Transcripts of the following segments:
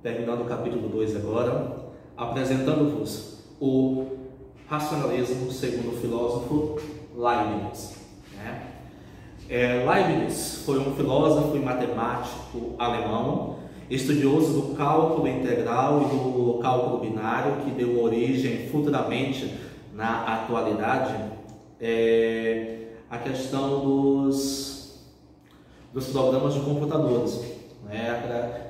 terminando o capítulo 2 agora, apresentando-vos o racionalismo segundo o filósofo Leibniz. Leibniz foi um filósofo e matemático alemão, estudioso do cálculo integral e do cálculo binário, que deu origem futuramente, na atualidade, a questão dos programas de computadores,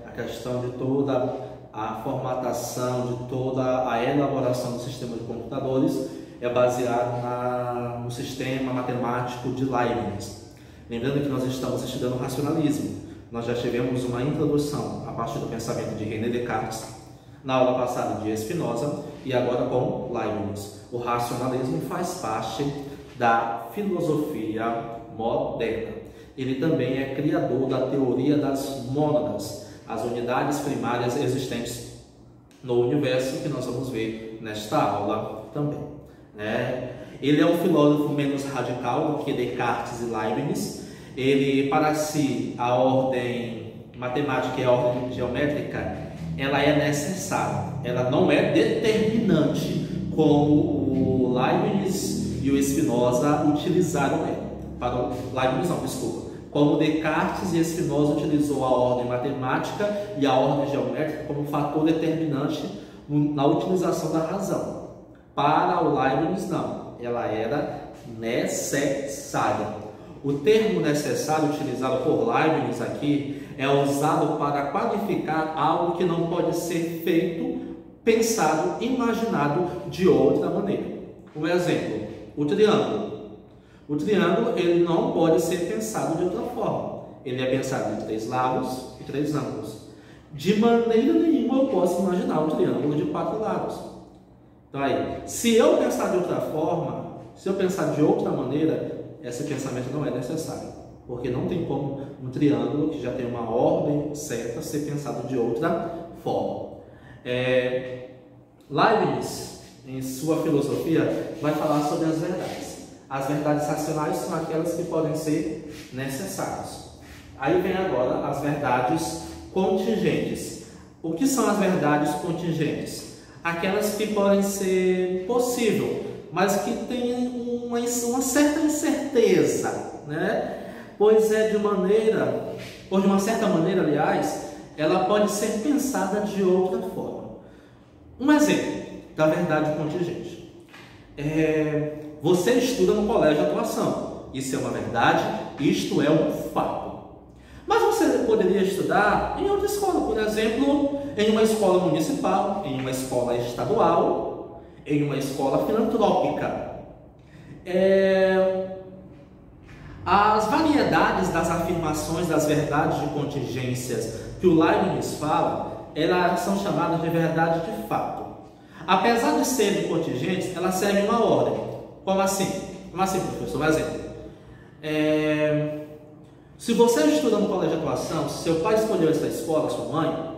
a questão de toda a formatação, de toda a elaboração do sistema de computadores é baseado no sistema matemático de Leibniz. Lembrando que nós estamos estudando racionalismo. Nós já tivemos uma introdução a partir do pensamento de René Descartes, na aula passada de Spinoza, e agora com Leibniz. O racionalismo faz parte da filosofia moderna. Ele também é criador da teoria das mônadas, as unidades primárias existentes no universo, que nós vamos ver nesta aula também. Ele é um filósofo menos radical do que Descartes e Leibniz. Ele, para si, a ordem matemática e a ordem geométrica, ela é necessária, ela não é determinante, como o Leibniz e o Spinoza utilizaram ela. Como Descartes e Spinoza utilizou a ordem matemática e a ordem geométrica como fator determinante na utilização da razão. Para o Leibniz, não, ela era necessária. O termo necessário utilizado por Leibniz aqui é usado para qualificar algo que não pode ser feito, pensado, imaginado de outra maneira. Um exemplo, o triângulo. O triângulo ele não pode ser pensado de outra forma. Ele é pensado de 3 lados e 3 ângulos. De maneira nenhuma eu posso imaginar um triângulo de 4 lados. Então aí, se eu pensar de outra forma, se eu pensar de outra maneira, esse pensamento não é necessário, porque não tem como um triângulo que já tem uma ordem certa ser pensado de outra forma. Leibniz, em sua filosofia, vai falar sobre as verdades. As verdades racionais são aquelas que podem ser necessárias. Aí vem agora as verdades contingentes. O que são as verdades contingentes? Aquelas que podem ser possível, mas que têm uma certa incerteza, Pois de uma certa maneira, aliás, ela pode ser pensada de outra forma. Um exemplo da verdade contingente. Você estuda no colégio de atuação. Isso é uma verdade, isto é um fato. Mas você poderia estudar em outra escola, por exemplo, em uma escola municipal, em uma escola estadual, em uma escola filantrópica. As variedades das afirmações das verdades de contingências que o Leibniz fala, elas são chamadas de verdade de fato. Apesar de serem contingentes, elas seguem uma ordem. Como assim? Como assim, professor? Um exemplo. Se você estuda no colégio de atuação, se seu pai escolheu essa escola, sua mãe,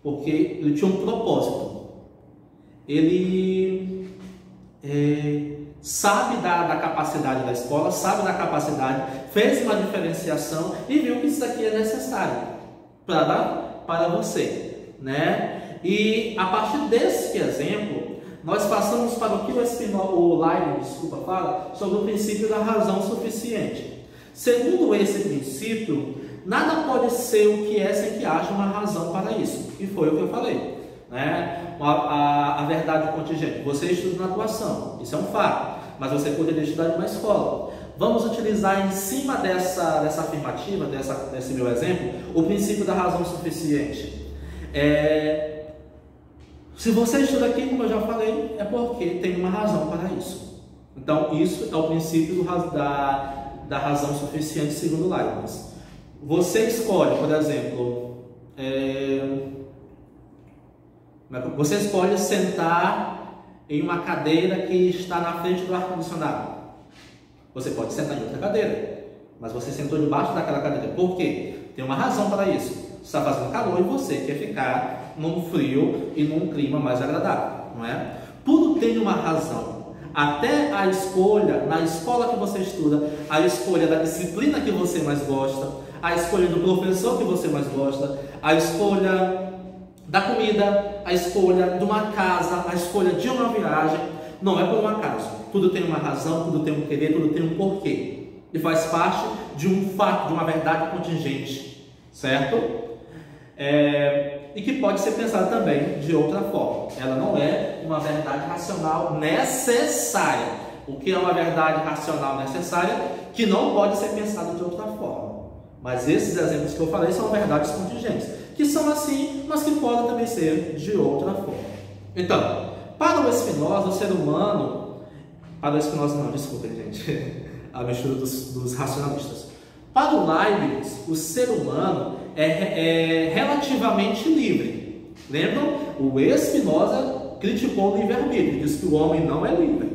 porque ele tinha um propósito. Ele sabe da capacidade da escola, sabe da capacidade, fez uma diferenciação e viu que isso aqui é necessário para você, E a partir desse exemplo, nós passamos para o que o Leibniz fala sobre o princípio da razão suficiente. Segundo esse princípio, nada pode ser o que é sem que haja uma razão para isso. E foi o que eu falei. A verdade contingente. Você estuda na atuação, isso é um fato, mas você poderia estudar em uma escola. Vamos utilizar em cima dessa afirmativa, desse meu exemplo, o princípio da razão suficiente. Se você estuda aqui, como eu já falei, é porque tem uma razão para isso. Então, isso é o princípio da razão suficiente segundo Leibniz. Você escolhe, por exemplo, você escolhe sentar em uma cadeira que está na frente do ar-condicionado. Você pode sentar em outra cadeira, mas você sentou debaixo daquela cadeira. Por quê? Tem uma razão para isso. Está fazendo calor e você quer ficar num frio e num clima mais agradável, não é? Tudo tem uma razão. Até a escolha, na escola que você estuda, a escolha da disciplina que você mais gosta, a escolha do professor que você mais gosta, a escolha da comida, a escolha de uma casa, a escolha de uma viagem, não é por um acaso. Tudo tem uma razão, tudo tem um querer, tudo tem um porquê. E faz parte de um fato, de uma verdade contingente, certo? E que pode ser pensada também de outra forma. Ela não é uma verdade racional necessária. O que é uma verdade racional necessária que não pode ser pensada de outra forma. Mas esses exemplos que eu falei são verdades contingentes, que são assim, mas que podem também ser de outra forma. Então, para o Spinoza, o ser humano... Para o Spinoza não, desculpem, gente. A mistura dos racionalistas. Para o Leibniz, o ser humano é relativamente livre. Lembram? O Spinoza criticou o livre-arbítrio, diz que o homem não é livre.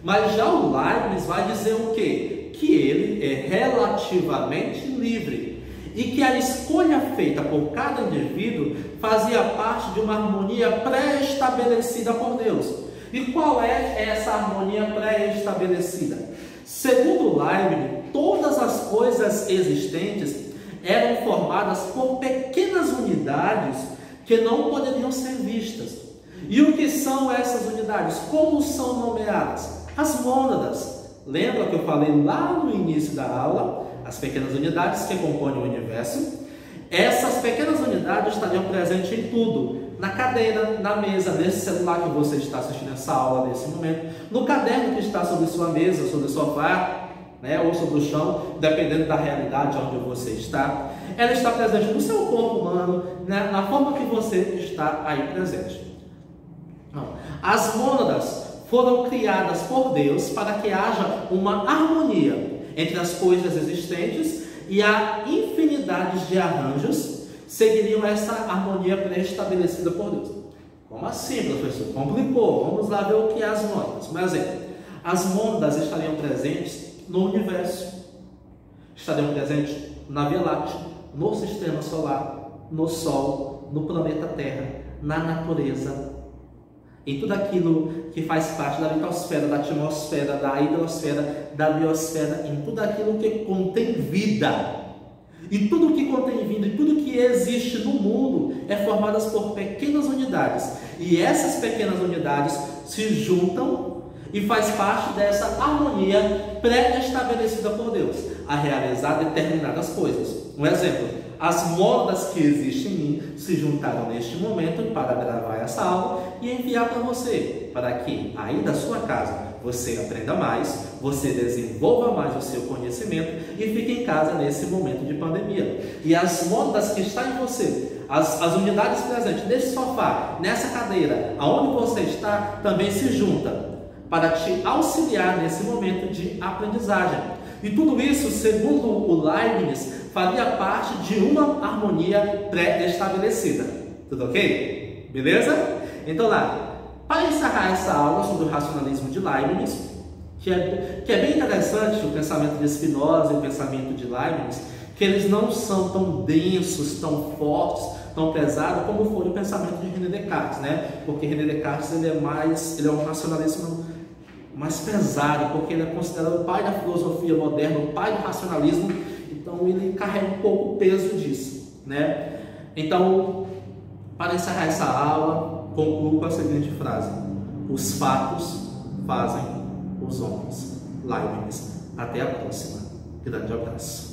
Mas já o Leibniz vai dizer o quê? Que ele é relativamente livre e que a escolha feita por cada indivíduo fazia parte de uma harmonia pré-estabelecida por Deus. E qual é essa harmonia pré-estabelecida? Segundo Leibniz, todas as coisas existentes eram formadas por pequenas unidades que não poderiam ser vistas. E o que são essas unidades? Como são nomeadas? As mônadas. Lembra que eu falei lá no início da aula? As pequenas unidades que compõem o universo. Essas pequenas unidades estariam presentes em tudo. Na cadeira, na mesa, nesse celular que você está assistindo essa aula nesse momento, no caderno que está sobre sua mesa, sobre o sofá, né, ou sobre o chão, dependendo da realidade onde você está. Ela está presente no seu corpo humano, né, na forma que você está aí presente. Não. As mônadas foram criadas por Deus para que haja uma harmonia entre as coisas existentes e a infinidade de arranjos seguiriam essa harmonia pré-estabelecida por Deus. Como assim, professor? Complicou. Vamos lá ver o que é as mônadas. Um exemplo. As mônadas estariam presentes no universo. Estariam presentes na Via Láctea, no Sistema Solar, no Sol, no planeta Terra, na natureza, em tudo aquilo que faz parte da litosfera, da atmosfera, da hidrosfera, da biosfera, em tudo aquilo que contém vida. E tudo que contém vida, e tudo que existe no mundo é formado por pequenas unidades. E essas pequenas unidades se juntam e faz parte dessa harmonia pré-estabelecida por Deus, a realizar determinadas coisas. Um exemplo. As mônadas que existem em mim se juntaram neste momento para gravar essa aula e enviar para você, para que aí da sua casa você aprenda mais, você desenvolva mais o seu conhecimento e fique em casa nesse momento de pandemia. E as mônadas que estão em você, as unidades presentes nesse sofá, nessa cadeira, aonde você está, também se juntam para te auxiliar nesse momento de aprendizagem. E tudo isso, segundo o Leibniz, fazia parte de uma harmonia pré-estabelecida. Tudo ok? Beleza? Então lá, para encerrar essa aula sobre o racionalismo de Leibniz, que é bem interessante o pensamento de Spinoza e o pensamento de Leibniz, que eles não são tão densos, tão fortes, tão pesados como foi o pensamento de René Descartes, né? Porque René Descartes ele é um racionalismo mais pesado, porque ele é considerado o pai da filosofia moderna, o pai do racionalismo. Então ele carrega um pouco o peso disso, né? Então, para encerrar essa aula, concluo com a seguinte frase: os fatos fazem os homens. Leibniz. Até a próxima. Grande abraço.